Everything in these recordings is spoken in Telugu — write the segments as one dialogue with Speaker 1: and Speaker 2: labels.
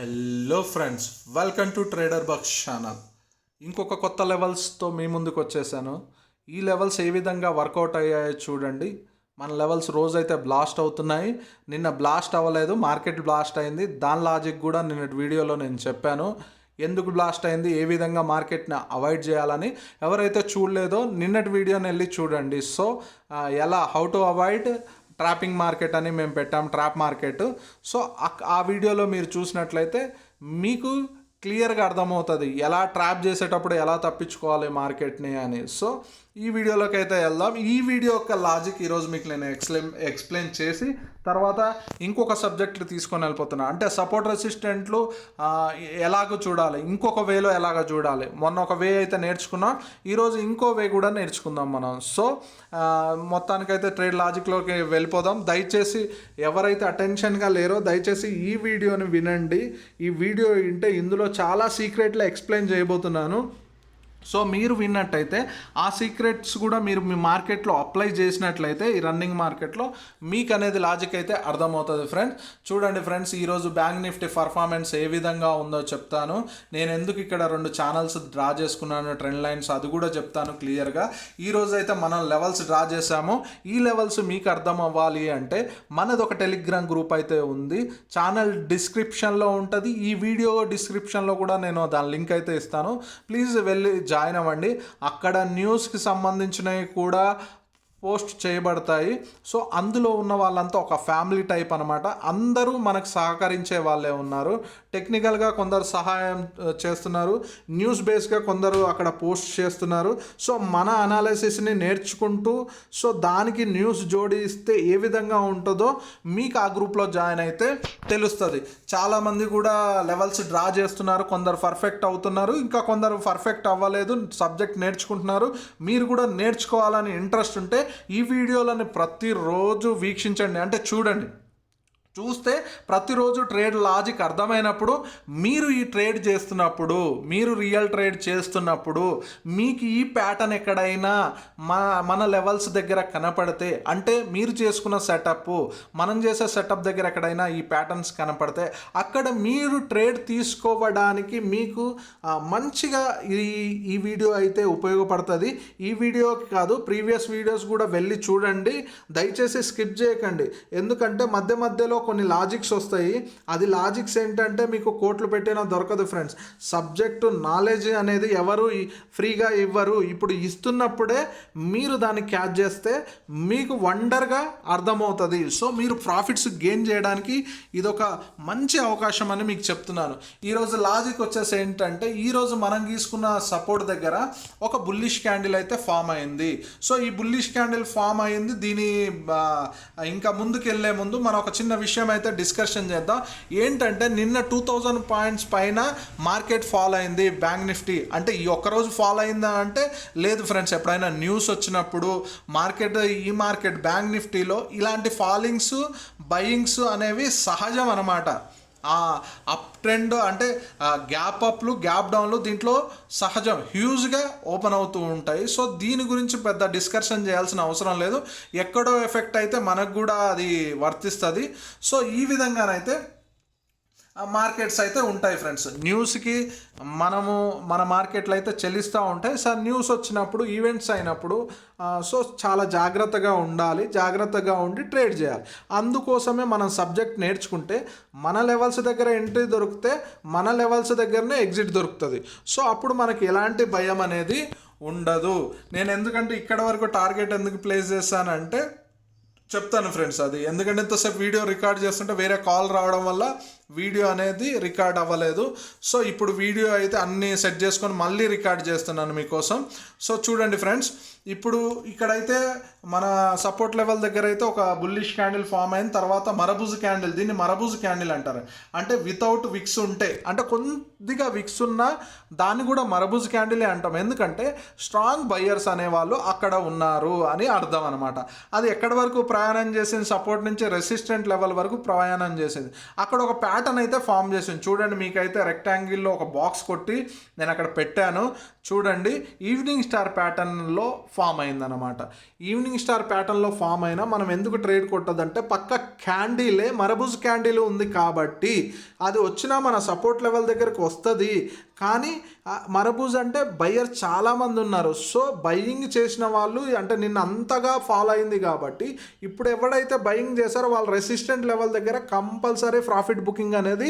Speaker 1: Hello friends, welcome to Trader Bucks channel. ఇంకొక కొత్త లెవెల్స్తో మీ ముందుకు వచ్చేసాను. ఈ లెవెల్స్ ఏ విధంగా వర్కౌట్ అయ్యాయో చూడండి. మన లెవెల్స్ రోజైతే బ్లాస్ట్ అవుతున్నాయి. నిన్న బ్లాస్ట్ అవ్వలేదు, మార్కెట్ బ్లాస్ట్ అయింది. దాని లాజిక్ కూడా నిన్నటి వీడియోలో నేను చెప్పాను. ఎందుకు బ్లాస్ట్ అయింది, ఏ విధంగా మార్కెట్ని అవాయిడ్ చేయాలని. ఎవరైతే చూడలేదో నిన్నటి వీడియోని వెళ్ళి చూడండి. So how to avoid trapping market అని మేము పెట్టాం, ట్రాప్ మార్కెట్. సో ఆ వీడియోలో మీరు చూసినట్లయితే మీకు క్లియర్గా అర్థమవుతుంది ఎలా ట్రాప్ చేసేటప్పుడు ఎలా తప్పించుకోవాలి మార్కెట్ని అని. సో ఈ వీడియోలోకి అయితే వెళ్దాం. ఈ వీడియో యొక్క లాజిక్ ఈరోజు మీకు నేను ఎక్స్ప్లెయిన్ చేసి తర్వాత ఇంకొక సబ్జెక్ట్ తీసుకొని వెళ్ళిపోతున్నాను. అంటే సపోర్ట్ రెసిస్టెంట్లు ఎలాగో చూడాలి, ఇంకొక వేలో ఎలాగ చూడాలి. మొన్న ఒక వే అయితే నేర్చుకున్నాం, ఈరోజు ఇంకో వే కూడా నేర్చుకుందాం మనం. సో మొత్తానికైతే ట్రేడ్ లాజిక్లోకి వెళ్ళిపోదాం. దయచేసి ఎవరైతే అటెన్షన్గా లేరో దయచేసి ఈ వీడియోని వినండి. ఈ వీడియో వింటే ఇందులో చాలా సీక్రెట్లు ఎక్స్ప్లెయిన్ చేయబోతున్నాను. సో మీరు విన్నట్టయితే ఆ సీక్రెట్స్ కూడా మీరు మీ మార్కెట్లో అప్లై చేసినట్లయితే ఈ రన్నింగ్ మార్కెట్లో మీకు అనేది లాజిక్ అయితే అర్థమవుతుంది ఫ్రెండ్స్. చూడండి ఫ్రెండ్స్, ఈరోజు బ్యాంక్ నిఫ్టీ పర్ఫార్మెన్స్ ఏ విధంగా ఉందో చెప్తాను. నేను ఎందుకు ఇక్కడ 2 ఛానల్స్ డ్రా చేసుకున్నాను, ట్రెండ్ లైన్స్, అది కూడా చెప్తాను క్లియర్గా. ఈరోజు అయితే మనం లెవెల్స్ డ్రా చేసాము. ఈ లెవెల్స్ మీకు అర్థం అవ్వాలి అంటే మనది ఒక టెలిగ్రామ్ గ్రూప్ అయితే ఉంది, ఛానల్ డిస్క్రిప్షన్లో ఉంటుంది. ఈ వీడియో డిస్క్రిప్షన్లో కూడా నేను దాని లింక్ అయితే ఇస్తాను. ప్లీజ్ వెళ్ళి జాయిన్ అవ్వండి. అక్కడ న్యూస్కి సంబంధించినవి కూడా పోస్ట్ చేయబడతాయి. సో అందులో ఉన్న వాళ్ళంతా ఒక ఫ్యామిలీ టైప్ అనమాట. అందరూ మనకు సహకరించే వాళ్ళే ఉన్నారు. టెక్నికల్గా కొందరు సహాయం చేస్తున్నారు, న్యూస్ బేస్గా కొందరు అక్కడ పోస్ట్ చేస్తున్నారు. సో మన అనాలిసిస్ని నేర్చుకుంటూ సో దానికి న్యూస్ జోడిస్తే ఏ విధంగా ఉంటుందో మీకు ఆ గ్రూప్లో జాయిన్ అయితే తెలుస్తుంది. చాలామంది కూడా లెవెల్స్ డ్రా చేస్తున్నారు, కొందరు పర్ఫెక్ట్ అవుతున్నారు, ఇంకా కొందరు పర్ఫెక్ట్ అవ్వలేదు, సబ్జెక్ట్ నేర్చుకుంటున్నారు. మీరు కూడా నేర్చుకోవాలని ఇంట్రెస్ట్ ఉంటే ఈ వీడియోలను ప్రతిరోజు వీక్షించండి. అంటే చూస్తే ప్రతిరోజు ట్రేడ్ లాజిక్ అర్థమైనప్పుడు మీరు ఈ ట్రేడ్ చేస్తున్నప్పుడు, మీరు రియల్ ట్రేడ్ చేస్తున్నప్పుడు మీకు ఈ ప్యాటర్న్ ఎక్కడైనా మన లెవెల్స్ దగ్గర కనపడితే, అంటే మీరు చేసుకున్న సెటప్, మనం చేసే సెటప్ దగ్గర ఎక్కడైనా ఈ ప్యాటర్న్స్ కనపడితే అక్కడ మీరు ట్రేడ్ తీసుకోవడానికి మీకు మంచిగా ఈ వీడియో అయితే ఉపయోగపడుతుంది. ఈ వీడియోకి కాదు, ప్రీవియస్ వీడియోస్ కూడా వెళ్ళి చూడండి. దయచేసి స్కిప్ చేయకండి, ఎందుకంటే మధ్యలో కొన్ని లాజిక్స్ వస్తాయి. అది లాజిక్స్ ఏంటంటే మీకు కోట్లు పెట్టినా దొరకదు ఫ్రెండ్స్. సబ్జెక్టు నాలెడ్జ్ అనేది ఎవరు ఫ్రీగా ఇవ్వరు. ఇప్పుడు ఇస్తున్నప్పుడే మీరు దాన్ని క్యాచ్ చేస్తే మీకు వండర్గా అర్థమవుతుంది. సో మీరు ప్రాఫిట్స్ గెయిన్ చేయడానికి ఇదొక మంచి అవకాశం అని మీకు చెప్తున్నాను. ఈరోజు లాజిక్ వచ్చేసి ఏంటంటే, ఈరోజు మనం తీసుకున్న సపోర్ట్ దగ్గర ఒక బుల్లిష్ క్యాండిల్ అయితే ఫామ్ అయింది. సో ఈ బుల్లిష్ క్యాండిల్ ఫామ్ అయింది. దీని ఇంకా ముందుకు వెళ్ళే ముందు మనం ఒక చిన్న విషయం అయితే డిస్కషన్ చేద్దాం. ఏంటంటే నిన్న 2000 పాయింట్స్ పైన మార్కెట్ ఫాల్ అయింది బ్యాంక్ నిఫ్టీ. అంటే ఈ ఒక్కరోజు ఫాల్ అయిందా అంటే లేదు ఫ్రెండ్స్. ఎప్పుడైనా న్యూస్ వచ్చినప్పుడు ఈ మార్కెట్ బ్యాంక్ నిఫ్టీలో ఇలాంటి ఫాలింగ్స్, బయింగ్స్ అనేవి సహజం అన్నమాట. అప్ ట్రెండ్ అంటే గ్యాప్ అప్లు, గ్యాప్ డౌన్లు దీంట్లో సహజం, హ్యూజ్గా ఓపెన్ అవుతూ ఉంటాయి. సో దీని గురించి పెద్ద డిస్కషన్ చేయాల్సిన అవసరం లేదు. ఎక్కడో ఎఫెక్ట్ అయితే మనకు కూడా అది వర్తిస్తుంది. సో ఈ విధంగానైతే మార్కెట్స్ అయితే ఉంటాయి ఫ్రెండ్స్. న్యూస్కి మన మార్కెట్లు అయితే చెల్లిస్తూ ఉంటాయి. సార్ న్యూస్ వచ్చినప్పుడు, ఈవెంట్స్ అయినప్పుడు సో చాలా జాగ్రత్తగా ఉండాలి, జాగ్రత్తగా ఉండి ట్రేడ్ చేయాలి. అందుకోసమే మనం సబ్జెక్ట్ నేర్చుకుంటే మన లెవెల్స్ దగ్గర ఎంట్రీ దొరికితే మన లెవెల్స్ దగ్గరనే ఎగ్జిట్ దొరుకుతుంది. సో అప్పుడు మనకి ఎలాంటి భయం అనేది ఉండదు. నేను ఎందుకంటే ఇక్కడ వరకు టార్గెట్ ఎందుకు ప్లేస్ చేశానంటే చెప్తాను ఫ్రెండ్స్. అది ఎందుకంటే ఇంతసేపు వీడియో రికార్డ్ చేస్తుంటే వేరే కాల్ రావడం వల్ల వీడియో అనేది రికార్డ్ అవ్వలేదు. సో ఇప్పుడు వీడియో అయితే అన్నీ సెట్ చేసుకొని మళ్ళీ రికార్డ్ చేస్తున్నాను మీకోసం. సో చూడండి ఫ్రెండ్స్, ఇప్పుడు ఇక్కడైతే మన సపోర్ట్ లెవెల్ దగ్గర అయితే ఒక బుల్లిష్ క్యాండిల్ ఫామ్ అయిన తర్వాత మరబుజ్ క్యాండిల్, దీన్ని మరబుజ్ క్యాండిల్ అంటారు. అంటే వితౌట్ విక్స్ ఉంటే, అంటే కొద్దిగా విక్స్ ఉన్నా దాన్ని కూడా మరబుజ్ క్యాండిలే అంటాం. ఎందుకంటే స్ట్రాంగ్ బయ్యర్స్ అనేవాళ్ళు అక్కడ ఉన్నారు అని అర్థం అనమాట. అది ఎక్కడి వరకు ప్రయాణం చేసింది, సపోర్ట్ నుంచి రెసిస్టెంట్ లెవెల్ వరకు ప్రయాణం చేసింది. అక్కడ ఒక ప్యాటర్న్ అయితే ఫామ్ చేసింది. చూడండి, మీకైతే రెక్టాంగిల్లో ఒక బాక్స్ కొట్టి నేను అక్కడ పెట్టాను. చూడండి, ఈవినింగ్ స్టార్ ప్యాటర్న్లో ఫామ్ అయిందనమాట. ఈవినింగ్ స్టార్ ప్యాటర్న్లో ఫామ్ అయినా మనం ఎందుకు ట్రేడ్ కొట్టదంటే పక్క క్యాండిలే మరబుజ్ క్యాండిల్ ఉంది కాబట్టి అది వచ్చినా మన సపోర్ట్ లెవెల్ దగ్గరికి వస్తుంది. కానీ మరబుజ్ అంటే బయ్యర్ చాలామంది ఉన్నారు. సో బయ్యింగ్ చేసిన వాళ్ళు అంటే నిన్న అంతగా ఫాలో అయింది కాబట్టి ఇప్పుడు ఎవడైతే బయ్యింగ్ చేశారో వాళ్ళు రెసిస్టెంట్ లెవెల్ దగ్గర కంపల్సరీ ప్రాఫిట్ బుకింగ్ అనేది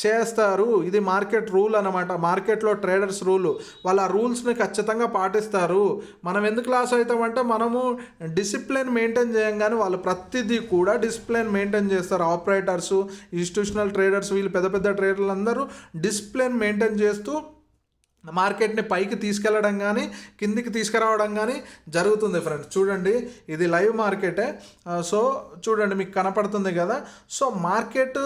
Speaker 1: చేస్తారు. ఇది మార్కెట్ రూల్ అనమాట. మార్కెట్లో ట్రేడర్స్ రూలు. వాళ్ళు ఆ రూల్స్ని ఖచ్చితంగా పాటిస్తారు. మనం ఎందుకు లాస్ అవుతామంటే మనము డిసిప్లిన్ మెయింటైన్ చేయంగానే వాళ్ళు ప్రతిదీ కూడా డిసిప్లిన్ మెయింటైన్ చేస్తారు. ఆపరేటర్స్, ఇన్స్టిట్యూషనల్ ట్రేడర్స్, వీళ్ళు పెద్ద పెద్ద ట్రేడర్లు అందరూ డిసిప్లిన్ మెయింటైన్ చేస్తూ మార్కెట్ని పైకి తీసుకెళ్ళడం కానీ కిందికి తీసుకురావడం కానీ జరుగుతుంది ఫ్రెండ్స్. చూడండి, ఇది లైవ్ మార్కెటే. సో చూడండి, మీకు కనపడుతుంది కదా. సో మార్కెట్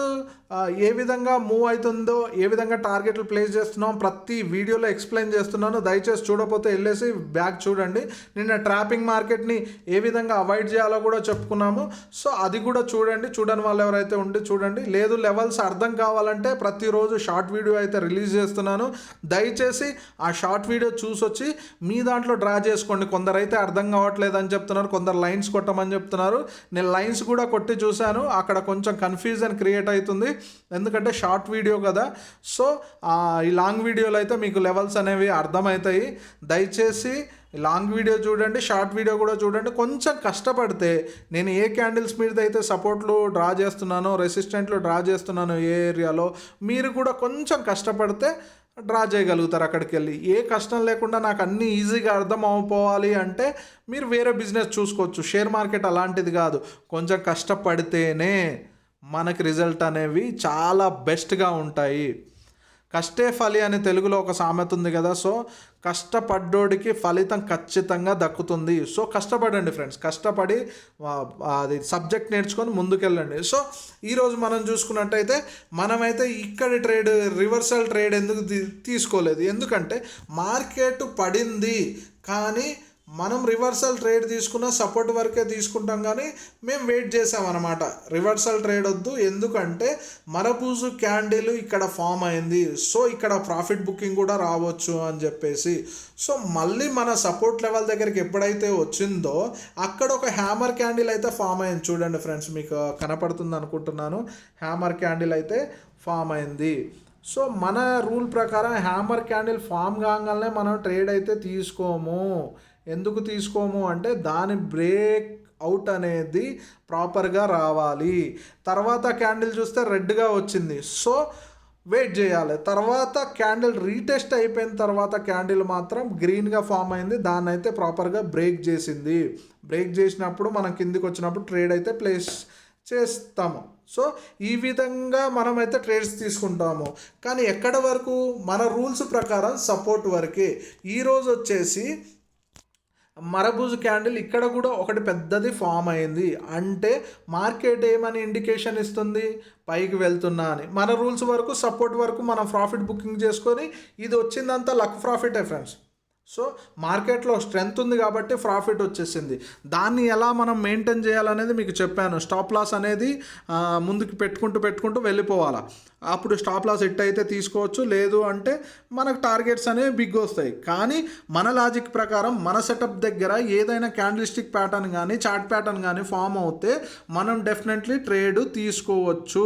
Speaker 1: ఏ విధంగా మూవ్ అవుతుందో, ఏ విధంగా టార్గెట్లు ప్లేస్ చేస్తున్నాం ప్రతి వీడియోలో ఎక్స్ప్లెయిన్ చేస్తున్నాను. దయచేసి చూడకపోతే వెళ్ళేసి బ్యాక్ చూడండి. నిన్న ట్రాపింగ్ మార్కెట్ని ఏ విధంగా అవాయిడ్ చేయాలో కూడా చెప్పుకున్నాము. సో అది కూడా చూడండి. చూడని వాళ్ళు ఎవరైతే ఉండి చూడండి. లేదు, లెవెల్స్ అర్థం కావాలంటే ప్రతిరోజు షార్ట్ వీడియో అయితే రిలీజ్ చేస్తున్నాను. దయచేసి ఆ షార్ట్ వీడియో చూసొచ్చి మీ దాంట్లో డ్రా చేసుకోండి. కొందరైతే అర్థం కావట్లేదు అని చెప్తున్నారు, కొందరు లైన్స్ కొట్టమని చెప్తున్నారు. నేను లైన్స్ కూడా కొట్టి చూశాను, అక్కడ కొంచెం కన్ఫ్యూజన్ క్రియేట్ అవుతుంది. ఎందుకంటే షార్ట్ వీడియో కదా. సో ఈ లాంగ్ వీడియోలో అయితే మీకు లెవెల్స్ అనేవి అర్థమవుతాయి. దయచేసి లాంగ్ వీడియో చూడండి, షార్ట్ వీడియో కూడా చూడండి. కొంచెం కష్టపడితే నేను ఏ క్యాండిల్స్ మీద అయితే సపోర్ట్లు డ్రా చేస్తున్నానో, రెసిస్టెంట్లు డ్రా చేస్తున్నానో ఏ ఏరియాలో, మీరు కూడా కొంచెం కష్టపడితే డ్రా చేయగలుగుతారు అక్కడికి వెళ్ళి. ఏ కష్టం లేకుండా నాకు అన్నీ ఈజీగా అర్థం అయిపోవాలి అంటే మీరు వేరే బిజినెస్ చూసుకోవచ్చు. షేర్ మార్కెట్ అలాంటిది కాదు. కొంచెం కష్టపడితేనే మనకి రిజల్ట్ అనేవి చాలా బెస్ట్గా ఉంటాయి. కష్టే ఫలి అని తెలుగులో ఒక సామెత ఉంది కదా. సో కష్టపడ్డోడికి ఫలితం ఖచ్చితంగా దక్కుతుంది. సో కష్టపడండి ఫ్రెండ్స్, కష్టపడి అది సబ్జెక్ట్ నేర్చుకొని ముందుకెళ్ళండి. సో ఈరోజు మనం చూసుకున్నట్టయితే మనమైతే ఇక్కడ ట్రేడ్ రివర్సల్ ట్రేడ్ ఎందుకు తీసుకోలేదు, ఎందుకంటే మార్కెట్ పడింది కానీ మనం రివర్సల్ ట్రేడ్ తీసుకున్న సపోర్ట్ వరకే తీసుకుంటాం. కానీ మేము వెయిట్ చేసామన్నమాట, రివర్సల్ ట్రేడ్ వద్దు, ఎందుకంటే మరబూజు క్యాండిల్ ఇక్కడ ఫామ్ అయింది. సో ఇక్కడ ప్రాఫిట్ బుకింగ్ కూడా రావచ్చు అని చెప్పేసి. సో మళ్ళీ మన సపోర్ట్ లెవెల్ దగ్గరికి ఎప్పుడైతే వచ్చిందో అక్కడ ఒక హ్యామర్ క్యాండిల్ అయితే ఫామ్ అయింది. చూడండి ఫ్రెండ్స్, మీకు కనపడుతుంది అనుకుంటున్నాను. హ్యామర్ క్యాండిల్ అయితే ఫామ్ అయింది. సో మన రూల్ ప్రకారం హ్యామర్ క్యాండిల్ ఫామ్ కాగానే మనం ట్రేడ్ అయితే తీసుకోము. ఎందుకు తీసుకోము అంటే దాని బ్రేక్ అవుట్ అనేది ప్రాపర్గా రావాలి. తర్వాత క్యాండిల్ చూస్తే రెడ్గా వచ్చింది, సో వెయిట్ చేయాలి. తర్వాత క్యాండిల్ రీటెస్ట్ అయిపోయిన తర్వాత క్యాండిల్ మాత్రం గ్రీన్గా ఫామ్ అయింది, దాన్ని అయితే ప్రాపర్గా బ్రేక్ చేసింది. బ్రేక్ చేసినప్పుడు మనం కిందికి వచ్చినప్పుడు ట్రేడ్ అయితే ప్లేస్ చేస్తాము. సో ఈ విధంగా మనమైతే ట్రేడ్స్ తీసుకుంటాము. కానీ ఎక్కడ వరకు మన రూల్స్ ప్రకారం సపోర్ట్ వరకే. ఈరోజు వచ్చేసి మరబూజు క్యాండిల్ ఇక్కడ కూడా ఒకటి పెద్దది ఫామ్ అయింది అంటే మార్కెట్ ఏమని ఇండికేషన్ ఇస్తుంది, పైకి వెళ్తున్నా అని. మన రూల్స్ వరకు సపోర్ట్ వరకు మనం ప్రాఫిట్ బుకింగ్ చేసుకొని ఇది వచ్చిందంతా లక్ ప్రాఫిటే ఫ్రెండ్స్. సో మార్కెట్లో స్ట్రెంత్ ఉంది కాబట్టి ప్రాఫిట్ వచ్చేసింది. దాన్ని ఎలా మనం మెయింటైన్ చేయాలనేది మీకు చెప్పాను. స్టాప్ లాస్ అనేది ముందుకు పెట్టుకుంటూ వెళ్ళిపోవాలి. అప్పుడు స్టాప్ లాస్ హిట్ అయితే తీసుకోవచ్చు, లేదు అంటే మనకు టార్గెట్స్ అనేవి బిగ్ వస్తాయి. కానీ మన లాజిక్ ప్రకారం మన సెటప్ దగ్గర ఏదైనా క్యాండిల్ స్టిక్ ప్యాటర్న్ కానీ చార్ట్ ప్యాటర్న్ కానీ ఫామ్ అవుతే మనం డెఫినెట్లీ ట్రేడ్ తీసుకోవచ్చు.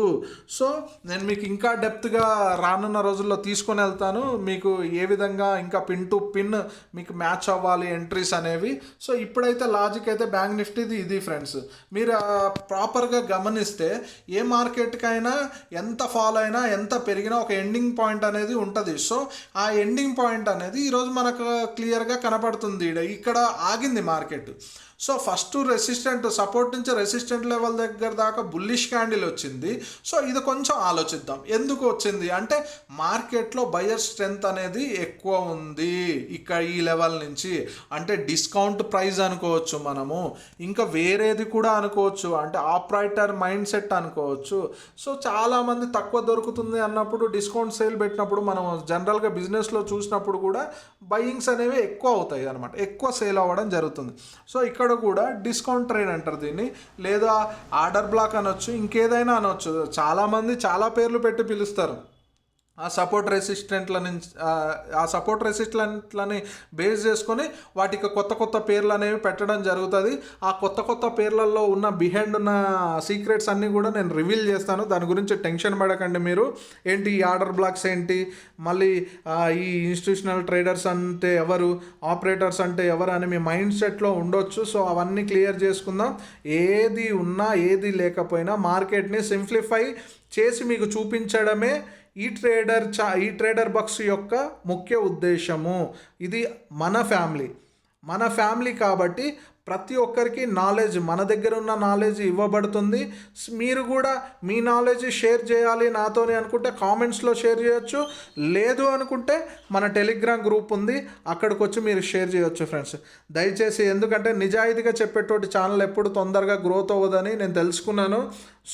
Speaker 1: సో నేను మీకు ఇంకా డెప్త్గా రానున్న రోజుల్లో తీసుకొని వెళ్తాను, మీకు ఏ విధంగా ఇంకా పిన్ టు పిన్ మీకు మ్యాచ్ అవ్వాలి ఎంట్రీస్ అనేవి. సో ఇప్పుడైతే లాజిక్ అయితే బ్యాంక్ నిఫ్టీది ఇది ఫ్రెండ్స్. మీరు ప్రాపర్గా గమనిస్తే ఏ మార్కెట్కైనా ఎంత ఫాలో అయినా ఎంత పెరిగినా ఒక ఎండింగ్ పాయింట్ అనేది ఉంటుంది. సో ఆ ఎండింగ్ పాయింట్ అనేది ఈరోజు మనకు క్లియర్గా కనపడుతుంది. ఇక్కడ ఆగింది market. So first resistant support నుంచి రెసిస్టెంట్ లెవెల్ దగ్గర దాకా బుల్లిష్ క్యాండిల్ వచ్చింది. సో ఇది కొంచెం ఆలోచిద్దాం, ఎందుకు వచ్చింది అంటే మార్కెట్లో బయర్ స్ట్రెంత్ అనేది ఎక్కువ ఉంది ఇక్కడ ఈ లెవెల్ నుంచి. అంటే డిస్కౌంట్ ప్రైస్ అనుకోవచ్చు మనము, ఇంకా వేరేది కూడా అనుకోవచ్చు, అంటే ఆపరేటర్ మైండ్ సెట్ అనుకోవచ్చు. సో చాలామంది తక్కువ దొరుకుతుంది అన్నప్పుడు డిస్కౌంట్ సేల్ పెట్టినప్పుడు మనం జనరల్గా బిజినెస్లో చూసినప్పుడు కూడా బయింగ్స్ అనేవి ఎక్కువ అవుతాయి అనమాట, ఎక్కువ సేల్ అవ్వడం జరుగుతుంది. సో ఇక్కడ ఇక్కడ కూడా డిస్కౌంట్ ట్రేడ్ అంటారు దీన్ని, లేదా ఆర్డర్ బ్లాక్ అనొచ్చు, ఇంకేదైనా అనొచ్చు. చాలామంది చాలా పేర్లు పెట్టి పిలుస్తారు. ఆ సపోర్ట్ రెసిస్టెంట్లని బేస్ చేసుకొని వాటికి కొత్త కొత్త పేర్లు అనేవి పెట్టడం జరుగుతుంది. ఆ కొత్త పేర్లలో ఉన్న బిహైండ్ ఉన్న సీక్రెట్స్ అన్నీ కూడా నేను రివీల్ చేస్తాను. దాని గురించి టెన్షన్ పడకండి మీరు. ఏంటి ఈ ఆర్డర్ బ్లాక్స్ ఏంటి, మళ్ళీ ఈ ఇన్స్టిట్యూషనల్ ట్రేడర్స్ అంటే ఎవరు, ఆపరేటర్స్ అంటే ఎవరు అని మీ మైండ్ సెట్లో ఉండొచ్చు. సో అవన్నీ క్లియర్ చేసుకుందాం. ఏది ఉన్నా ఏది లేకపోయినా మార్కెట్ని సింప్లిఫై చేసి మీకు చూపించడమే ఈ ట్రేడర్ బక్స్ యొక్క ముఖ్య ఉద్దేశము. ఇది మన ఫ్యామిలీ కాబట్టి ప్రతి ఒక్కరికి నాలెడ్జ్, మన దగ్గర ఉన్న నాలెడ్జ్ ఇవ్వబడుతుంది. మీరు కూడా మీ నాలెడ్జ్ షేర్ చేయాలి నాతోని అనుకుంటే కామెంట్స్లో షేర్ చేయొచ్చు, లేదు అనుకుంటే మన టెలిగ్రామ్ గ్రూప్ ఉంది, అక్కడికి వచ్చి మీరు షేర్ చేయొచ్చు ఫ్రెండ్స్. దయచేసి, ఎందుకంటే నిజాయితీగా చెప్పేటోటి ఛానల్ ఎప్పుడు తొందరగా గ్రోత్ అవ్వదని నేను తెలుసుకున్నాను.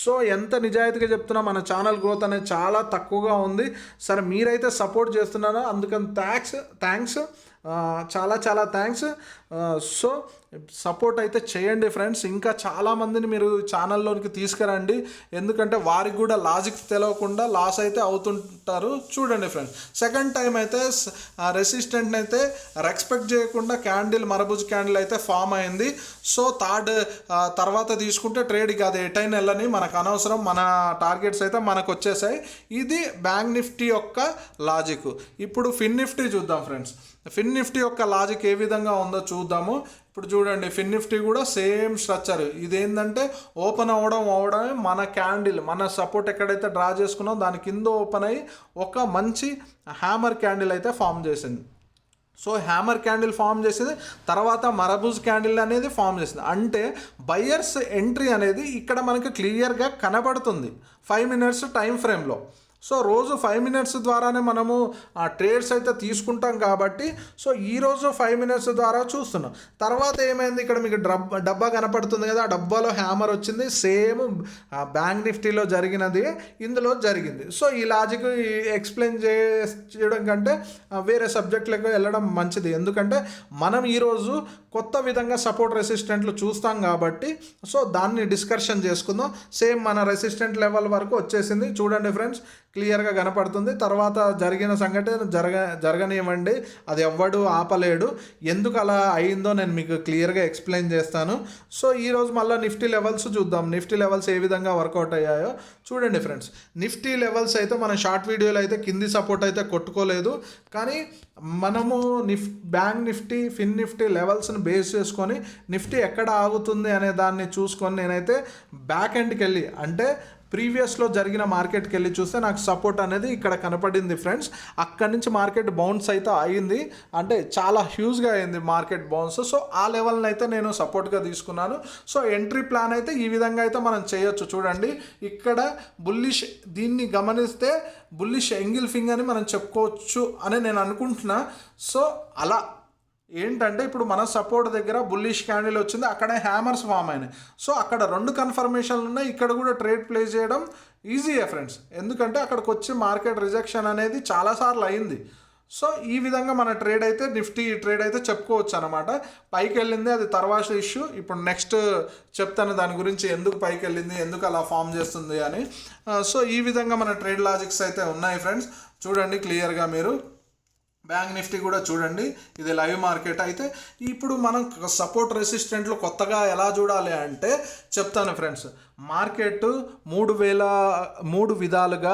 Speaker 1: సో ఎంత నిజాయితీగా చెప్తున్నా మన ఛానల్ గ్రోత్ అనేది చాలా తక్కువగా ఉంది. సరే, మీరైతే సపోర్ట్ చేస్తున్నారో అందుకని థ్యాంక్స్, చాలా థ్యాంక్స్. సో సపోర్ట్ అయితే చేయండి ఫ్రెండ్స్. ఇంకా చాలామందిని మీరు ఛానల్లోనికి తీసుకురండి, ఎందుకంటే వారికి కూడా లాజిక్ తెలియకుండా లాస్ అయితే అవుతుంటారు. చూడండి ఫ్రెండ్స్, సెకండ్ టైం అయితే రెసిస్టెంట్ని అయితే రెస్పెక్ట్ చేయకుండా మరబుజ్ క్యాండిల్ అయితే ఫామ్ అయింది. సో తర్వాత తీసుకుంటే ట్రేడ్ ఇక అది ఎటైనా వెళ్ళని, మనకు అనవసరం, మన టార్గెట్స్ అయితే మనకు వచ్చేసాయి. ఇది బ్యాంక్ నిఫ్టీ యొక్క లాజిక్. ఇప్పుడు ఫిన్ నిఫ్టీ చూద్దాం ఫ్రెండ్స్. ఫిన్ నిఫ్టీ యొక్క లాజిక్ ఏ విధంగా ఉందో చూద్దాము. ఇప్పుడు చూడండి, ఫిన్ నిఫ్టీ కూడా సేమ్ స్ట్రక్చర్. ఇదేంటంటే ఓపెన్ అవడమే మన సపోర్ట్ ఎక్కడైతే డ్రా చేసుకున్నామో దాని కింద ఓపెన్ అయ్యి ఒక మంచి హ్యామర్ క్యాండిల్ అయితే ఫామ్ చేసింది. సో హ్యామర్ క్యాండిల్ ఫామ్ చేసింది, తర్వాత మరబుజ్ క్యాండిల్ అనేది ఫామ్ చేసింది. అంటే బయర్స్ ఎంట్రీ అనేది ఇక్కడ మనకు క్లియర్గా కనబడుతుంది 5 minutes టైం ఫ్రేమ్లో. సో రోజు 5 minutes ద్వారానే మనము ఆ ట్రేడ్స్ అయితే తీసుకుంటాం కాబట్టి, సో ఈరోజు 5 minutes ద్వారా చూస్తున్నాం. తర్వాత ఏమైంది, ఇక్కడ మీకు డబ్బా కనపడుతుంది కదా, ఆ డబ్బాలో హ్యామర్ వచ్చింది. సేమ్ బ్యాంక్ నిఫ్టీలో జరిగినది ఇందులో జరిగింది. సో ఈ లాజిక్ ఎక్స్ప్లెయిన్ చేయడం కంటే వేరే సబ్జెక్టులకు వెళ్ళడం మంచిది, ఎందుకంటే మనం ఈరోజు కొత్త విధంగా సపోర్ట్ రెసిస్టెంట్లు చూస్తాం కాబట్టి సో దాన్ని డిస్కషన్ చేసుకుందాం. సేమ్ మన రెసిస్టెంట్ లెవెల్ వరకు వచ్చేసింది. చూడండి ఫ్రెండ్స్, క్లియర్గా కనపడుతుంది. తర్వాత జరిగిన సంఘటన జరగనివ్వండి, అది ఎవ్వడు ఆపలేడు. ఎందుకు అలా అయిందో నేను మీకు క్లియర్గా ఎక్స్ప్లెయిన్ చేస్తాను. సో ఈరోజు మళ్ళీ నిఫ్టీ లెవెల్స్ చూద్దాం. నిఫ్టీ లెవెల్స్ ఏ విధంగా వర్కౌట్ అయ్యాయో చూడండి ఫ్రెండ్స్. నిఫ్టీ లెవెల్స్ అయితే మన షార్ట్ వీడియోలో అయితే కింది సపోర్ట్ అయితే కొట్టుకోలేదు, కానీ మనము బ్యాంక్ నిఫ్టీ, ఫిన్ నిఫ్టీ లెవెల్స్ని బేస్ చేసుకొని నిఫ్టీ ఎక్కడ ఆగుతుంది అనే దాన్ని చూసుకొని నేనైతే బ్యాక్ ఎండ్కి వెళ్ళి, అంటే ప్రీవియస్లో జరిగిన మార్కెట్కి వెళ్ళి చూస్తే నాకు సపోర్ట్ అనేది ఇక్కడ కనపడింది ఫ్రెండ్స్. అక్కడి నుంచి మార్కెట్ బౌన్స్ అయితే అయింది, అంటే చాలా హ్యూజ్గా అయింది మార్కెట్ బౌన్స్. సో ఆ లెవెల్ని అయితే నేను సపోర్ట్గా తీసుకున్నాను. సో ఎంట్రీ ప్లాన్ అయితే ఈ విధంగా అయితే మనం చేయొచ్చు. చూడండి, ఇక్కడ బుల్లిష్, దీన్ని గమనిస్తే బుల్లిష్ ఎంగిల్ ఫింగర్ అని మనం చెప్పుకోవచ్చు అని నేను అనుకుంటున్నా. సో అలా ఏంటంటే ఇప్పుడు మన సపోర్ట్ దగ్గర బుల్లిష్ క్యాండిల్ వచ్చింది, అక్కడే హ్యామర్స్ ఫామ్ అయినాయి. సో అక్కడ 2 కన్ఫర్మేషన్లు ఉన్నాయి. ఇక్కడ కూడా ట్రేడ్ ప్లే చేయడం ఈజీయే ఫ్రెండ్స్, ఎందుకంటే అక్కడికి వచ్చి మార్కెట్ రిజెక్షన్ అనేది చాలాసార్లు అయింది. సో ఈ విధంగా మన ట్రేడ్ అయితే నిఫ్టీ ట్రేడ్ అయితే చెప్పుకోవచ్చు అనమాట. పైకి వెళ్ళింది, అది తర్వాత ఇష్యూ. ఇప్పుడు నెక్స్ట్ చెప్తాను దాని గురించి, ఎందుకు పైకి వెళ్ళింది, ఎందుకు అలా ఫామ్ చేస్తుంది అని. సో ఈ విధంగా మన ట్రేడ్ లాజిక్స్ అయితే ఉన్నాయి ఫ్రెండ్స్. చూడండి క్లియర్గా మీరు. బ్యాంక్ నిఫ్టీ కూడా చూడండి, ఇది లైవ్ మార్కెట్. అయితే ఇప్పుడు మనం సపోర్ట్ రెసిస్టెంట్లు కొత్తగా ఎలా చూడాలి అంటే చెప్తాను ఫ్రెండ్స్. మార్కెట్ 3 విధాలుగా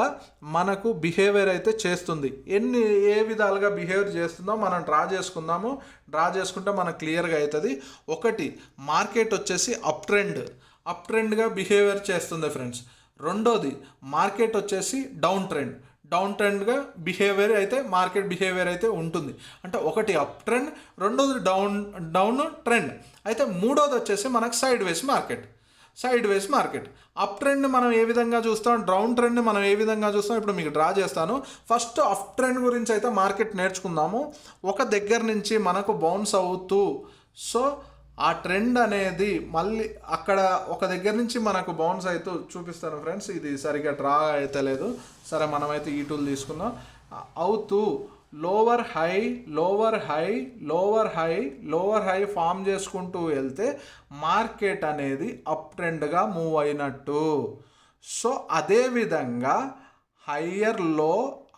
Speaker 1: మనకు బిహేవియర్ అయితే చేస్తుంది. ఏ విధాలుగా బిహేవియర్ చేస్తుందో మనం డ్రా చేసుకుందాము. డ్రా చేసుకుంటే మనకు క్లియర్గా అవుతుంది. ఒకటి, మార్కెట్ వచ్చేసి అప్ ట్రెండ్గా బిహేవియర్ చేస్తుంది ఫ్రెండ్స్. రెండోది, మార్కెట్ వచ్చేసి డౌన్ ట్రెండ్గా మార్కెట్ బిహేవియర్ అయితే ఉంటుంది. అంటే ఒకటి అప్ ట్రెండ్, రెండోది డౌన్ ట్రెండ్. అయితే మూడోది వచ్చేసి మనకు సైడ్ వేస్ మార్కెట్. అప్ ట్రెండ్ మనం ఏ విధంగా చూస్తాం, డౌన్ ట్రెండ్ మనం ఏ విధంగా చూస్తాం, ఇప్పుడు మీకు డ్రా చేస్తాను. ఫస్ట్ అప్ ట్రెండ్ గురించి అయితే మార్కెట్ నేర్చుకుందాము. ఒక దగ్గర నుంచి మనకు బౌన్స్ అవుతూ, సో ఆ ట్రెండ్ అనేది మళ్ళీ అక్కడ ఒక దగ్గర నుంచి మనకు బౌన్స్ అవుతూ చూపిస్తాను ఫ్రెండ్స్. ఇది సరిగ్గా డ్రా అయితే లేదు, సరే మనమైతే ఈ టూల్ తీసుకుందాం. అవుతూ lower high lower high lower high lower high form చేసుకుంటూ వెళ్తే మార్కెట్ అనేది అప్ ట్రెండ్గా మూవ్ అయినట్టు. సో అదేవిధంగా higher low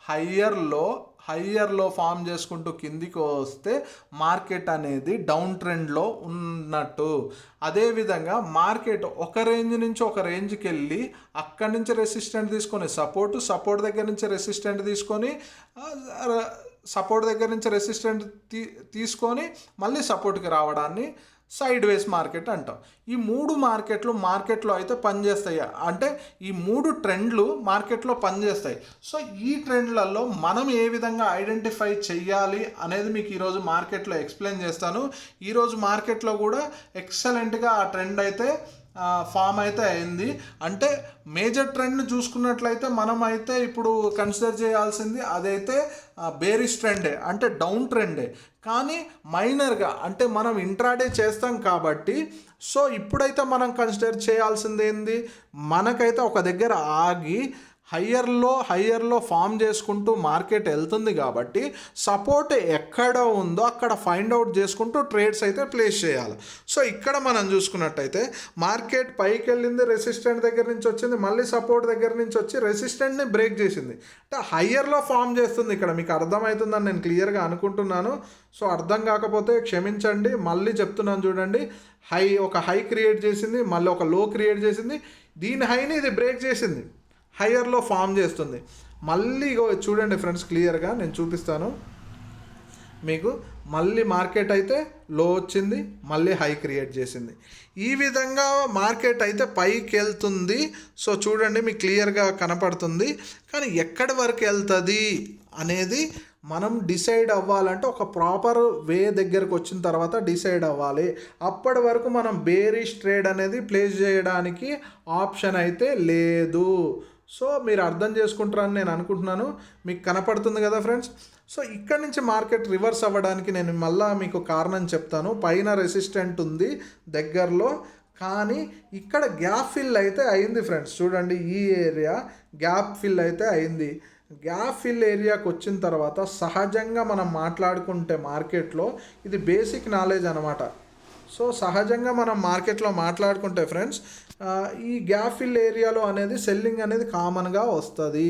Speaker 1: higher low higher low form చేసుకుంటూ కిందికి వస్తే మార్కెట్ అనేది డౌన్ ట్రెండ్లో ఉన్నట్టు. అదేవిధంగా మార్కెట్ ఒక రేంజ్ నుంచి ఒక రేంజ్కి వెళ్ళి అక్కడి నుంచి రెసిస్టెంట్ తీసుకొని సపోర్ట్ దగ్గర నుంచి రెసిస్టెంట్ తీసుకొని సపోర్ట్ దగ్గర నుంచి రెసిస్టెంట్ తీసుకొని మళ్ళీ సపోర్ట్కి రావడాన్ని సైడ్ వేస్ మార్కెట్ అంటాం. ఈ మూడు మార్కెట్లో అయితే పనిచేస్తాయి. అంటే ఈ మూడు ట్రెండ్లు మార్కెట్లో పనిచేస్తాయి. సో ఈ ట్రెండ్లలో మనం ఏ విధంగా ఐడెంటిఫై చెయ్యాలి అనేది మీకు ఈరోజు మార్కెట్లో ఎక్స్ప్లెయిన్ చేస్తాను. ఈరోజు మార్కెట్లో కూడా ఎక్సలెంట్గా ఆ ట్రెండ్ అయితే ఫామ్ అయితే అయింది. అంటే మేజర్ ట్రెండ్ని చూసుకున్నట్లయితే మనం అయితే ఇప్పుడు కన్సిడర్ చేయాల్సింది అదైతే బేరిష్ ట్రెండే, అంటే డౌన్ ట్రెండే. కానీ మైనర్గా అంటే మనం ఇంట్రాడే చేస్తాం కాబట్టి సో ఇప్పుడైతే మనం కన్సిడర్ చేయాల్సింది ఏంది, మనకైతే ఒక దగ్గర ఆగి హయ్యర్లో ఫామ్ చేసుకుంటూ మార్కెట్ వెళ్తుంది కాబట్టి సపోర్ట్ ఎక్కడ ఉందో అక్కడ ఫైండ్ అవుట్ చేసుకుంటూ ట్రేడ్స్ అయితే ప్లేస్ చేయాలి. సో ఇక్కడ మనం చూసుకున్నట్టయితే మార్కెట్ పైకి వెళ్ళింది, రెసిస్టెంట్ దగ్గర నుంచి వచ్చింది, మళ్ళీ సపోర్ట్ దగ్గర నుంచి వచ్చి రెసిస్టెంట్ని బ్రేక్ చేసింది. అంటే హయ్యర్లో ఫామ్ చేస్తుంది. ఇక్కడ మీకు అర్థమవుతుందని నేను క్లియర్గా అనుకుంటున్నాను. సో అర్థం కాకపోతే క్షమించండి, మళ్ళీ చెప్తున్నాను చూడండి. ఒక హై క్రియేట్ చేసింది, మళ్ళీ ఒక లో క్రియేట్ చేసింది, దీని హైని ఇది బ్రేక్ చేసింది, హయ్యర్లో ఫామ్ చేస్తుంది. మళ్ళీ చూడండి ఫ్రెండ్స్, క్లియర్గా నేను చూపిస్తాను మీకు. మళ్ళీ మార్కెట్ అయితే లో వచ్చింది, మళ్ళీ హై క్రియేట్ చేసింది. ఈ విధంగా మార్కెట్ అయితే పైకి వెళ్తుంది. సో చూడండి మీకు క్లియర్గా కనపడుతుంది. కానీ ఎక్కడి వరకు వెళ్తుంది అనేది మనం డిసైడ్ అవ్వాలంటే ఒక ప్రాపర్ వే దగ్గరకు వచ్చిన తర్వాత డిసైడ్ అవ్వాలి. అప్పటి వరకు మనం బేరిష్ ట్రేడ్ అనేది ప్లేస్ చేయడానికి ఆప్షన్ అయితే లేదు. సో మీరు అర్థం చేసుకుంటారని నేను అనుకుంటున్నాను. మీకు కనపడుతుంది కదా ఫ్రెండ్స్. సో ఇక్కడి నుంచి మార్కెట్ రివర్స్ అవ్వడానికి నేను మళ్ళీ మీకు కారణం చెప్తాను. పైన రెసిస్టెంట్ ఉంది దగ్గరలో, కానీ ఇక్కడ గ్యాప్ ఫిల్ అయితే అయింది ఫ్రెండ్స్. చూడండి ఈ ఏరియా గ్యాప్ ఫిల్ అయితే అయింది. గ్యాప్ ఫిల్ ఏరియాకి వచ్చిన తర్వాత సహజంగా మనం మాట్లాడుకుంటే మార్కెట్లో ఇది బేసిక్ నాలెడ్జ్ అనమాట. సో సహజంగా మనం మార్కెట్లో మాట్లాడుకుంటే ఫ్రెండ్స్ ఈ గ్యాప్ ఫిల్ ఏరియాలో అనేది సెల్లింగ్ అనేది కామన్గా వస్తుంది.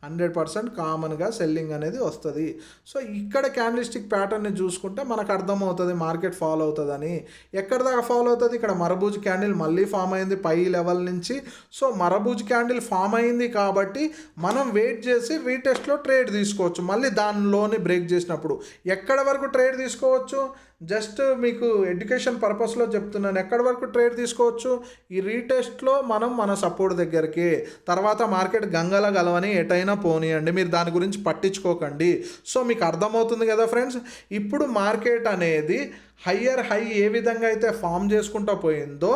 Speaker 1: 100% కామన్గా సెల్లింగ్ అనేది వస్తుంది. సో ఇక్కడ క్యాండిల్స్టిక్ ప్యాటర్న్ని చూసుకుంటే మనకు అర్థమవుతుంది మార్కెట్ ఫాలో అవుతుందని. ఎక్కడి దాకా ఫాలో అవుతుంది, ఇక్కడ మరబూజ్ క్యాండిల్ మళ్ళీ ఫామ్ అయింది పై లెవెల్ నుంచి. సో మరబూజ్ క్యాండిల్ ఫామ్ అయింది కాబట్టి మనం వెయిట్ చేసి రీటెస్ట్లో ట్రేడ్ తీసుకోవచ్చు. మళ్ళీ దానిలోనే బ్రేక్ చేసినప్పుడు ఎక్కడి వరకు ట్రేడ్ తీసుకోవచ్చు, జస్ట్ మీకు ఎడ్యుకేషన్ పర్పస్లో చెప్తున్నాను. ఎక్కడి వరకు ట్రేడ్ తీసుకోవచ్చు, ఈ రీటెస్ట్లో మనం మన సపోర్ట్ దగ్గరికి, తర్వాత మార్కెట్ గంగల గలవని ఎటైనా పోనీయండి, మీరు దాని గురించి పట్టించుకోకండి. సో మీకు అర్థమవుతుంది కదా ఫ్రెండ్స్. ఇప్పుడు మార్కెట్ అనేది హయ్యర్ హై ఏ విధంగా అయితే ఫామ్ చేసుకుంటూ పోయిందో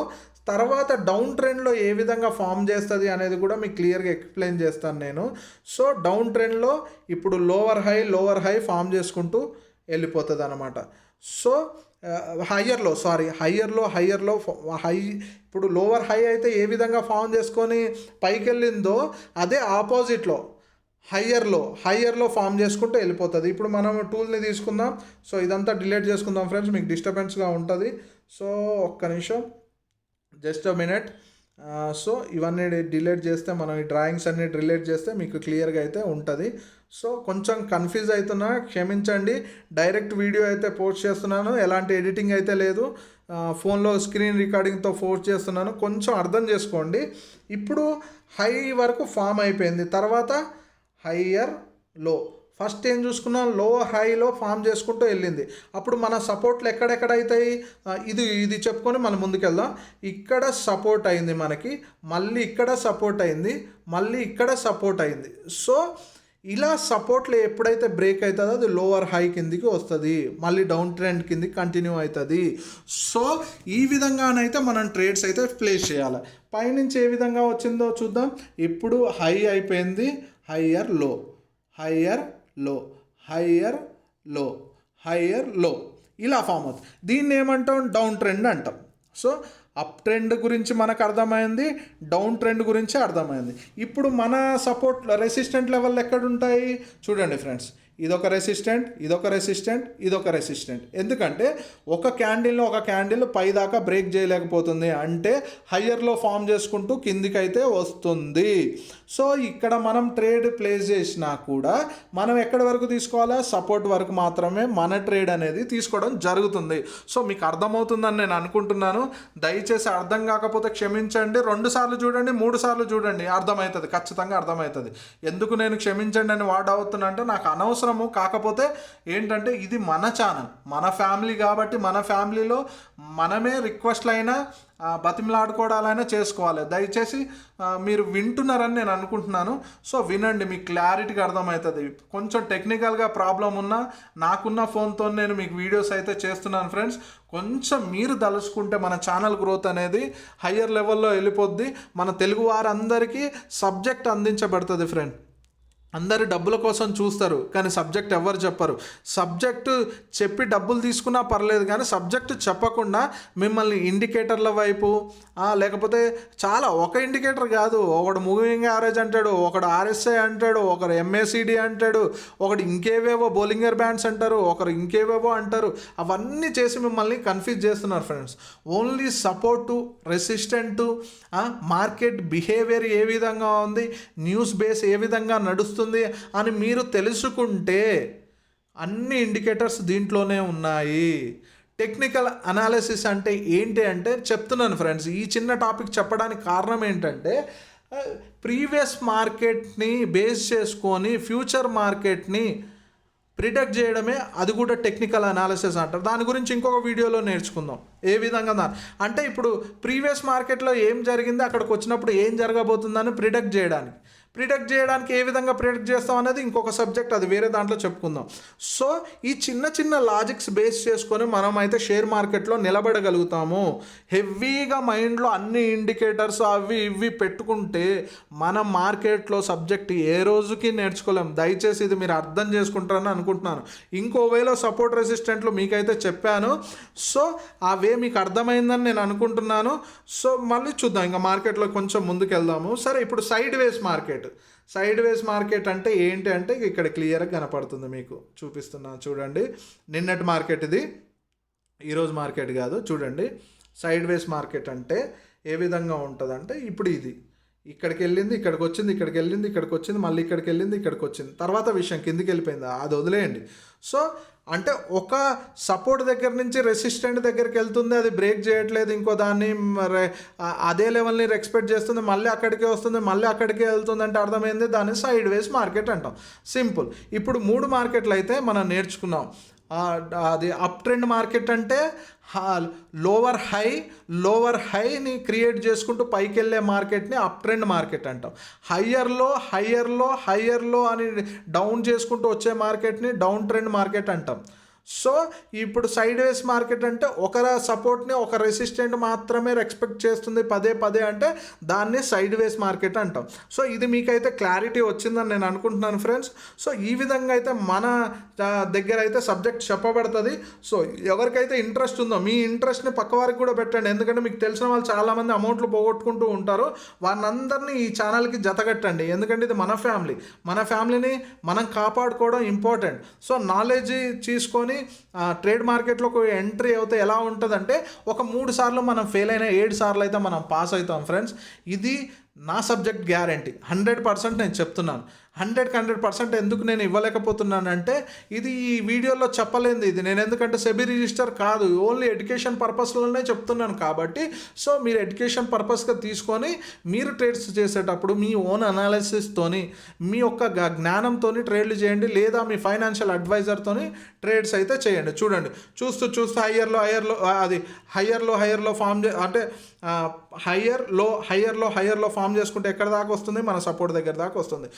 Speaker 1: తర్వాత డౌన్ ట్రెండ్లో ఏ విధంగా ఫామ్ చేస్తుంది అనేది కూడా మీకు క్లియర్గా ఎక్స్ప్లెయిన్ చేస్తాను నేను. సో డౌన్ ట్రెండ్లో ఇప్పుడు లోవర్ హై ఫామ్ చేసుకుంటూ వెళ్ళిపోతుంది అనమాట. సో హయ్యర్లో హై ఇప్పుడు లోవర్ హై అయితే ఏ విధంగా ఫామ్ చేసుకొని పైకి వెళ్ళిందో అదే ఆపోజిట్లో హయ్యర్లో ఫామ్ చేసుకుంటూ వెళ్ళిపోతుంది. ఇప్పుడు మనం టూల్ని తీసుకుందాం. సో ఇదంతా డిలీట్ చేసుకుందాం ఫ్రెండ్స్, మీకు డిస్టర్బెన్స్గా ఉంటుంది. సో ఒక్క నిమిషం, జస్ట్ అ మినిట్. సో ఇవన్నీ డిలీట్ చేస్తే, మనం ఈ డ్రాయింగ్స్ అన్నీ డిలీట్ చేస్తే మీకు క్లియర్గా అయితే ఉంటుంది. సో కొంచెం కన్ఫ్యూజ్ అవుతున్నా, క్షమించండి. డైరెక్ట్ వీడియో అయితే పోస్ట్ చేస్తున్నాను, ఎలాంటి ఎడిటింగ్ అయితే లేదు. ఫోన్లో స్క్రీన్ రికార్డింగ్తో పోస్ట్ చేస్తున్నాను, కొంచెం అర్థం చేసుకోండి. ఇప్పుడు హై వరకు ఫామ్ అయిపోయింది, తర్వాత హయ్యర్ లో. ఫస్ట్ ఏం చూసుకున్నాం, లో హైలో ఫామ్ చేసుకుంటూ వెళ్ళింది. అప్పుడు మన సపోర్ట్లు ఎక్కడెక్కడ అవుతాయి, ఇది చెప్పుకొని మనం ముందుకెళ్దాం. ఇక్కడ సపోర్ట్ అయింది మనకి, మళ్ళీ ఇక్కడ సపోర్ట్ అయింది, మళ్ళీ ఇక్కడ సపోర్ట్ అయింది. సో ఇలా సపోర్ట్లు ఎప్పుడైతే బ్రేక్ అవుతుందో అది లోవర్ హై కిందికి వస్తుంది, మళ్ళీ డౌన్ ట్రెండ్ కిందికి కంటిన్యూ అవుతుంది. సో ఈ విధంగానైతే మనం ట్రేడ్స్ అయితే ప్లేస్ చేయాలి. పైనుంచి ఏ విధంగా వచ్చిందో చూద్దాం. ఇప్పుడు హై అయిపోయింది, హయ్యర్ లో ఇలా ఫామ్ అవుతుంది. దీన్ని ఏమంటాం, డౌన్ ట్రెండ్ అంటాం. సో అప్ ట్రెండ్ గురించి మనకు అర్థమైంది, డౌన్ ట్రెండ్ గురించి అర్థమైంది. ఇప్పుడు మన సపోర్ట్ రెసిస్టెంట్ లెవెల్ ఎక్కడ ఉంటాయి చూడండి ఫ్రెండ్స్. ఇదొక రెసిస్టెంట్, ఇదొక రెసిస్టెంట్, ఇదొక రెసిస్టెంట్. ఎందుకంటే ఒక క్యాండిల్ పైదాకా బ్రేక్ చేయలేకపోతుంది అంటే హయ్యర్లో ఫామ్ చేసుకుంటూ కిందికైతే వస్తుంది. సో ఇక్కడ మనం ట్రేడ్ ప్లేస్ చేసినా కూడా మనం ఎక్కడి వరకు తీసుకోవాలా, సపోర్ట్ వరకు మాత్రమే మన ట్రేడ్ అనేది తీసుకోవడం జరుగుతుంది. సో మీకు అర్థమవుతుందని నేను అనుకుంటున్నాను. దయచేసి అర్థం కాకపోతే క్షమించండి. 2 సార్లు చూడండి, 3 సార్లు చూడండి, అర్థమవుతుంది, ఖచ్చితంగా అర్థమవుతుంది. ఎందుకు నేను క్షమించండి అని వాడవుతున్నా అంటే నాకు అనవసరము. కాకపోతే ఏంటంటే ఇది మన ఛానల్, మన ఫ్యామిలీ కాబట్టి మన ఫ్యామిలీలో మనమే రిక్వెస్ట్లు అయినా బతిమలాడుకోవడాలైనా చేసుకోవాలి. దయచేసి మీరు వింటున్నారని నేను అనుకుంటున్నాను. సో వినండి, మీకు క్లారిటీగా అర్థమవుతుంది. కొంచెం టెక్నికల్గా ప్రాబ్లం ఉన్నా నాకున్న ఫోన్తో నేను మీకు వీడియోస్ అయితే చేస్తున్నాను ఫ్రెండ్స్. కొంచెం మీరు తలుచుకుంటే మన ఛానల్ గ్రోత్ అనేది హయ్యర్ లెవెల్లో వెళ్ళిపోద్ది. మన తెలుగు వారందరికీ సబ్జెక్ట్ అందించబడుతుంది ఫ్రెండ్. అందరు డబ్బుల కోసం చూస్తారు కానీ సబ్జెక్ట్ ఎవరు చెప్పరు. సబ్జెక్టు చెప్పి డబ్బులు తీసుకున్నా పర్లేదు కానీ సబ్జెక్టు చెప్పకుండా మిమ్మల్ని ఇండికేటర్ల వైపు లేకపోతే చాలా ఒక ఇండికేటర్ కాదు, ఒకడు మూవింగ్ యావరేజ్ అంటాడు, ఒకడు ఆర్ఎస్ఐ అంటాడు, ఒకరు ఎంఏసిడి అంటాడు, ఒకడు ఇంకేవేవో బోలింగర్ బ్యాండ్స్ అంటారు, ఒకరు ఇంకేవేవో అంటారు. అవన్నీ చేసి మిమ్మల్ని కన్ఫ్యూజ్ చేస్తున్నారు friends. Only support, resistant, market behaviour ఏ విధంగా ఉంది, న్యూస్ బేస్ ఏ విధంగా నడుస్తుంది అని మీరు తెలుసుకుంటే అన్ని ఇండికేటర్స్ దీంట్లోనే ఉన్నాయి. టెక్నికల్ అనాలిసిస్ అంటే ఏంటి అంటే చెప్తున్నాను ఫ్రెండ్స్. ఈ చిన్న టాపిక్ చెప్పడానికి కారణం ఏంటంటే ప్రీవియస్ మార్కెట్ని బేస్ చేసుకొని ఫ్యూచర్ మార్కెట్ని ప్రిడిక్ట్ చేయడమే, అది కూడా టెక్నికల్ అనాలిసిస్ అంటారు. దాని గురించి ఇంకొక వీడియోలో నేర్చుకుందాం ఏ విధంగా అంటే ఇప్పుడు ప్రీవియస్ మార్కెట్లో ఏం జరిగింది, అక్కడికి వచ్చినప్పుడు ఏం జరగబోతుందని ప్రిడిక్ట్ చేయడానికి ఏ విధంగా ప్రిడిక్ట్ చేస్తాం అనేది ఇంకొక సబ్జెక్ట్, అది వేరే దాంట్లో చెప్పుకుందాం. సో ఈ చిన్న చిన్న లాజిక్స్ బేస్ చేసుకొని మనం అయితే షేర్ మార్కెట్లో నిలబడగలుగుతాము. హెవీగా మైండ్లో అన్ని ఇండికేటర్స్ అవి ఇవి పెట్టుకుంటే మనం మార్కెట్లో సబ్జెక్ట్ ఏ రోజుకి నేర్చుకోలేం. దయచేసి ఇది మీరు అర్థం చేసుకుంటారని అనుకుంటున్నాను. ఇంకో వేలో సపోర్ట్ రెసిస్టెంట్లు మీకైతే చెప్పాను. సో ఆ వే మీకు అర్థమైందని నేను అనుకుంటున్నాను. సో మళ్ళీ చూద్దాం, ఇంకా మార్కెట్లో కొంచెం ముందుకు వెళ్దాము. సరే, ఇప్పుడు సైడ్ వేస్ మార్కెట్ అంటే ఏంటి అంటే ఇక్కడ క్లియర్గా కనపడుతుంది, మీకు చూపిస్తున్నాను చూడండి. నిన్నటి మార్కెట్ ఇది, ఈరోజు మార్కెట్ కాదు. చూడండి సైడ్ వేస్ మార్కెట్ అంటే ఏ విధంగా ఉంటుందంటే ఇప్పుడు ఇది ఇక్కడికి వెళ్ళింది, ఇక్కడికి వచ్చింది, ఇక్కడికి వెళ్ళింది, ఇక్కడికి వచ్చింది, మళ్ళీ ఇక్కడికి వెళ్ళింది, ఇక్కడికి వచ్చింది, తర్వాత విషయం కిందికి వెళ్ళిపోయింది, అది వదిలేయండి. సో అంటే ఒక సపోర్ట్ దగ్గర నుంచి రెసిస్టెంట్ దగ్గరికి వెళ్తుంది, అది బ్రేక్ చేయట్లేదు, ఇంకో దాన్ని అదే లెవెల్ని ఎక్స్పెక్ట్ చేస్తుంది, మళ్ళీ అక్కడికే వస్తుంది, మళ్ళీ అక్కడికే వెళ్తుంది అంటే అర్థమైంది, దాన్ని సైడ్ వేస్ మార్కెట్ అంటాం. సింపుల్. ఇప్పుడు 3 మార్కెట్లు అయితే మనం నేర్చుకున్నాం. అది అప్ ట్రెండ్ మార్కెట్ అంటే లోవర్ హైని క్రియేట్ చేసుకుంటూ పైకి వెళ్ళే మార్కెట్ని అప్ ట్రెండ్ మార్కెట్ అంటాం. హయ్యర్లో అని డౌన్ చేసుకుంటూ వచ్చే మార్కెట్ని డౌన్ ట్రెండ్ మార్కెట్ అంటాం. సో ఇప్పుడు సైడ్ వేస్ మార్కెట్ అంటే ఒక సపోర్ట్ని ఒక రెసిస్టెంట్ మాత్రమే ఎక్స్పెక్ట్ చేస్తుంది పదే అంటే దాన్ని సైడ్ వేస్ మార్కెట్ అంటాం. సో ఇది మీకైతే క్లారిటీ వచ్చిందని నేను అనుకుంటున్నాను ఫ్రెండ్స్. సో ఈ విధంగా అయితే మన దగ్గర అయితే సబ్జెక్ట్ చెప్పబడుతుంది. సో ఎవరికైతే ఇంట్రెస్ట్ ఉందో మీ ఇంట్రెస్ట్ని పక్క వారికి కూడా పెట్టండి. ఎందుకంటే మీకు తెలిసిన వాళ్ళు చాలామంది అమౌంట్లు పోగొట్టుకుంటూ ఉంటారు. వాళ్ళందరినీ ఈ ఛానల్కి జతగట్టండి. ఎందుకంటే ఇది మన ఫ్యామిలీని మనం కాపాడుకోవడం ఇంపార్టెంట్. సో నాలెడ్జ్ తీసుకొని ట్రేడ్ మార్కెట్లోకి ఎంట్రీ అవుతే ఎలా ఉంటుందంటే ఒక 3 సార్లు మనం ఫెయిల్ అయినా 7 సార్లు అయితే మనం పాస్ అవుతాం ఫ్రెండ్స్. ఇది నా సబ్జెక్ట్ గ్యారంటీ. 100% నేను చెప్తున్నాను. 100% ఎందుకు నేను ఇవ్వలేకపోతున్నానంటే ఇది ఈ వీడియోలో చెప్పలేంది. ఇది నేను ఎందుకంటే సెబీ రిజిస్టర్ కాదు, ఓన్లీ ఎడ్యుకేషన్ పర్పస్లోనే చెప్తున్నాను కాబట్టి. సో మీరు ఎడ్యుకేషన్ పర్పస్గా తీసుకొని మీరు ట్రేడ్స్ చేసేటప్పుడు మీ ఓన్ అనాలిసిస్తోని మీ యొక్క జ్ఞానంతో ట్రేడ్లు చేయండి, లేదా మీ ఫైనాన్షియల్ అడ్వైజర్తోని ట్రేడ్స్ అయితే చేయండి. చూడండి, చూస్తూ హయ్యర్లో ఫామ్ అంటే హయ్యర్లో ఫామ్ చేసుకుంటే ఎక్కడ దాకా వస్తుంది, మన సపోర్ట్ దగ్గర దాకా వస్తుంది.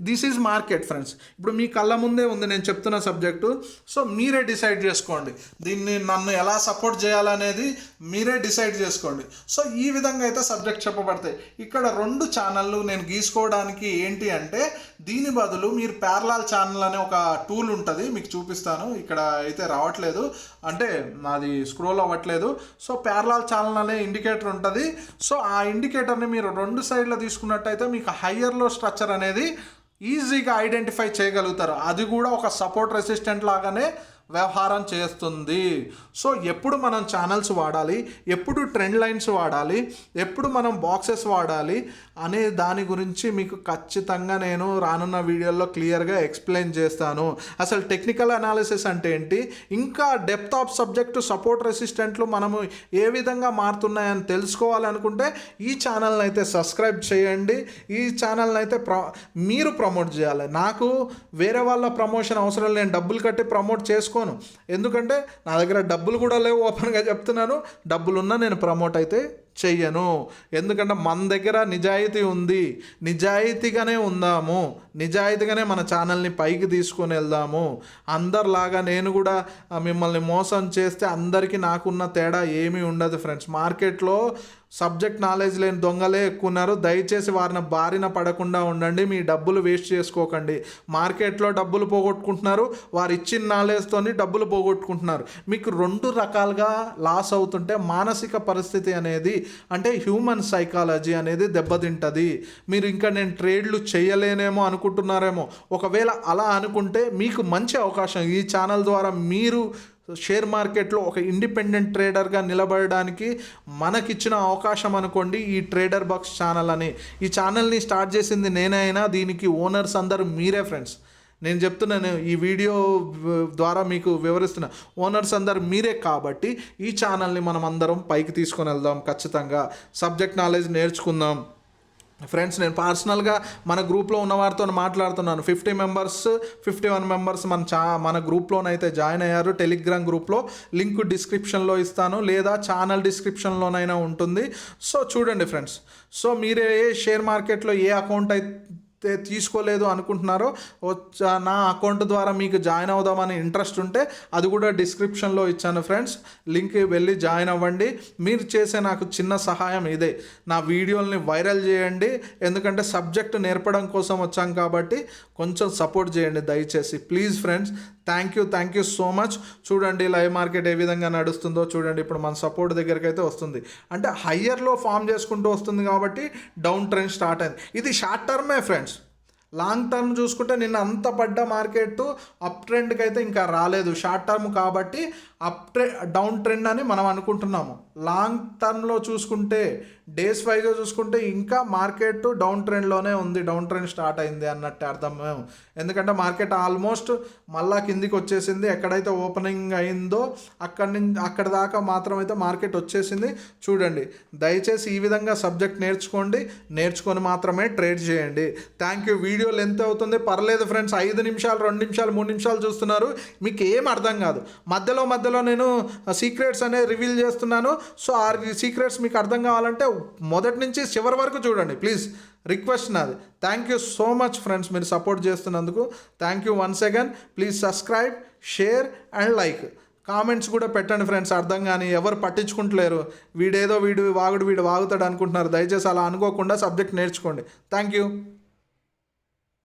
Speaker 1: This is market friends. ఇప్పుడు మీ కళ్ళ ముందే ఉంది నేను చెప్తున్న సబ్జెక్టు. సో మీరే డిసైడ్ చేసుకోండి, దీన్ని నన్ను ఎలా సపోర్ట్ చేయాలనేది మీరే డిసైడ్ చేసుకోండి. సో ఈ విధంగా అయితే సబ్జెక్ట్ చెప్పబడతాయి. ఇక్కడ 2 ఛానళ్ళు నేను గీసుకోవడానికి ఏంటి అంటే దీని బదులు మీరు ప్యారలల్ ఛానల్ అనే ఒక టూల్ ఉంటుంది, మీకు చూపిస్తాను. ఇక్కడ అయితే రావట్లేదు, అంటే నాది స్క్రోల్ అవ్వట్లేదు. సో ప్యారలల్ ఛానల్ అనే ఇండికేటర్ ఉంటుంది. సో ఆ ఇండికేటర్ని మీరు 2 సైడ్లో తీసుకున్నట్టయితే మీకు హయ్యర్లో స్ట్రక్చర్ అనేది ఈజీగా ఐడెంటిఫై చేయగలుగుతారు. అది కూడా ఒక సపోర్ట్ రెసిస్టెంట్ లాగానే వ్యవహారం చేస్తుంది. సో ఎప్పుడు మనం ఛానల్స్ వాడాలి, ఎప్పుడు ట్రెండ్ లైన్స్ వాడాలి, ఎప్పుడు మనం బాక్సెస్ వాడాలి అనే దాని గురించి మీకు ఖచ్చితంగా నేను రానున్న వీడియోలో క్లియర్గా ఎక్స్ప్లెయిన్ చేస్తాను. అసలు టెక్నికల్ అనాలిసిస్ అంటే ఏంటి, ఇంకా డెప్త్ ఆఫ్ సబ్జెక్టు సపోర్ట్ రెసిస్టెంట్లు మనము ఏ విధంగా మారుతున్నాయని తెలుసుకోవాలనుకుంటే ఈ ఛానల్ని అయితే సబ్స్క్రైబ్ చేయండి. ఈ ఛానల్ని అయితే మీరు ప్రమోట్ చేయాలి. నాకు వేరే వాళ్ళ ప్రమోషన్ అవసరం లేదు, నేను డబ్బులు కట్టి ప్రమోట్ చేసుకోను. ఎందుకంటే నా దగ్గర డబ్బులు కూడా లేవు, ఓపెన్గా చెప్తున్నాను. డబ్బులున్నా నేను ప్రమోట్ అయితే చెయ్యను. ఎందుకంటే మన దగ్గర నిజాయితీ ఉంది, నిజాయితీగానే ఉందాము, నిజాయితీగానే మన ఛానల్ని పైకి తీసుకొని వెళ్దాము. అందరిలాగా నేను కూడా మిమ్మల్ని మోసం చేస్తే అందరికీ నాకున్న తేడా ఏమీ ఉండదు ఫ్రెండ్స్. మార్కెట్లో సబ్జెక్ట్ నాలెడ్జ్ లేని దొంగలే ఎక్కువ ఉన్నారు. దయచేసి వారిని బారిన పడకుండా ఉండండి. మీ డబ్బులు వేస్ట్ చేసుకోకండి. మార్కెట్లో డబ్బులు పోగొట్టుకుంటున్నారు, వారు ఇచ్చిన నాలెడ్జ్తోని డబ్బులు పోగొట్టుకుంటున్నారు. మీకు రెండు రకాలుగా లాస్ అవుతుంటే మానసిక పరిస్థితి అనేది, అంటే హ్యూమన్ సైకాలజీ అనేది దెబ్బతింటుంది. మీరు ఇంకా నేను ట్రేడ్లు చేయలేనేమో అనుకుంటున్నారేమో. ఒకవేళ అలా అనుకుంటే మీకు మంచి అవకాశం. ఈ ఛానల్ ద్వారా మీరు షేర్ మార్కెట్లో ఒక ఇండిపెండెంట్ ట్రేడర్గా నిలబడడానికి మనకిచ్చిన అవకాశం అనుకోండి ఈ ట్రేడర్ బాక్స్ ఛానల్ అని. ఈ ఛానల్ని స్టార్ట్ చేసింది నేనే అయినా దీనికి ఓనర్స్ అందరూ మీరే ఫ్రెండ్స్. నేను చెప్తున్నాను, ఈ వీడియో ద్వారా మీకు వివరిస్తున్నా, ఓనర్స్ అందరు మీరే. కాబట్టి ఈ ఛానల్ని మనం అందరం పైకి తీసుకొని వెళ్దాం. ఖచ్చితంగా సబ్జెక్ట్ నాలెడ్జ్ నేర్చుకుందాం ఫ్రెండ్స్. నేను పర్సనల్గా మన గ్రూప్లో ఉన్న వారితో మాట్లాడుతున్నాను. 50 మెంబర్స్ 51 మెంబర్స్ మన గ్రూప్లోనైతే జాయిన్ అయ్యారు. టెలిగ్రామ్ గ్రూప్లో లింక్ డిస్క్రిప్షన్లో ఇస్తాను, లేదా ఛానల్ డిస్క్రిప్షన్లోనైనా ఉంటుంది. సో చూడండి ఫ్రెండ్స్. సో మీరే షేర్ మార్కెట్లో ఏ అకౌంట్ అయితే తీసుకోలేదు అనుకుంటున్నారో, నా అకౌంట్ ద్వారా మీకు జాయిన్ అవుదామని ఇంట్రెస్ట్ ఉంటే అది కూడా డిస్క్రిప్షన్లో ఇచ్చాను ఫ్రెండ్స్. లింక్ వెళ్ళి జాయిన్ అవ్వండి. మీరు చేసే నాకు చిన్న సహాయం ఇదే, నా వీడియోల్ని వైరల్ చేయండి. ఎందుకంటే సబ్జెక్ట్ నేర్పడం కోసం వచ్చాం కాబట్టి కొంచెం సపోర్ట్ చేయండి దయచేసి, please friends. Thank you so much. చూడండి లైవ్ మార్కెట్ ఏ విధంగా నడుస్తుందో చూడండి. ఇప్పుడు మన సపోర్ట్ దగ్గరికి అయితే వస్తుంది, అంటే హయ్యర్లో ఫామ్ చేసుకుంటూ వస్తుంది కాబట్టి డౌన్ ట్రెండ్ స్టార్ట్ అయింది. ఇది షార్ట్ టర్మే ఫ్రెండ్స్. లాంగ్ టర్మ్ చూసుకుంటే నిన్న అంత పడ్డ మార్కెట్ అప్ ట్రెండ్కి అయితే ఇంకా రాలేదు. షార్ట్ టర్మ్ కాబట్టి డౌన్ ట్రెండ్ అని మనం అనుకుంటున్నాము. లాంగ్ టర్మ్లో చూసుకుంటే డేస్ వైజ్గా చూసుకుంటే ఇంకా మార్కెట్ డౌన్ ట్రెండ్లోనే ఉంది, డౌన్ ట్రెండ్ స్టార్ట్ అయింది అన్నట్టు అర్థం. ఎందుకంటే మార్కెట్ ఆల్మోస్ట్ మళ్ళా కిందికి వచ్చేసింది. ఎక్కడైతే ఓపెనింగ్ అయిందో అక్కడ దాకా మాత్రం అయితే మార్కెట్ వచ్చేసింది. చూడండి, దయచేసి ఈ విధంగా సబ్జెక్ట్ నేర్చుకొని మాత్రమే ట్రేడ్ చేయండి. Thank you. వీడియో లెంత్ అవుతుంది, పర్లేదు ఫ్రెండ్స్. 5 నిమిషాలు 2 నిమిషాలు 3 నిమిషాలు చూస్తున్నారు, మీకు ఏం అర్థం కాదు. మధ్యలో నేను సీక్రెట్స్ అనేది రివీల్ చేస్తున్నాను. సో ఆ సీక్రెట్స్ మీకు అర్థం కావాలంటే మొదటి నుంచి చివరి వరకు చూడండి ప్లీజ్, రిక్వెస్ట్ నాది. Thank you so much friends, మీరు సపోర్ట్ చేస్తున్నందుకు thank you once again. Please subscribe, share and like. Comments కూడా పెట్టండి ఫ్రెండ్స్. అర్థం కానీ ఎవరు పట్టించుకుంటలేరు, వీడు వాగుతాడు అనుకుంటున్నారు. దయచేసి అలా అనుకోకుండా సబ్జెక్ట్ నేర్చుకోండి. Thank you.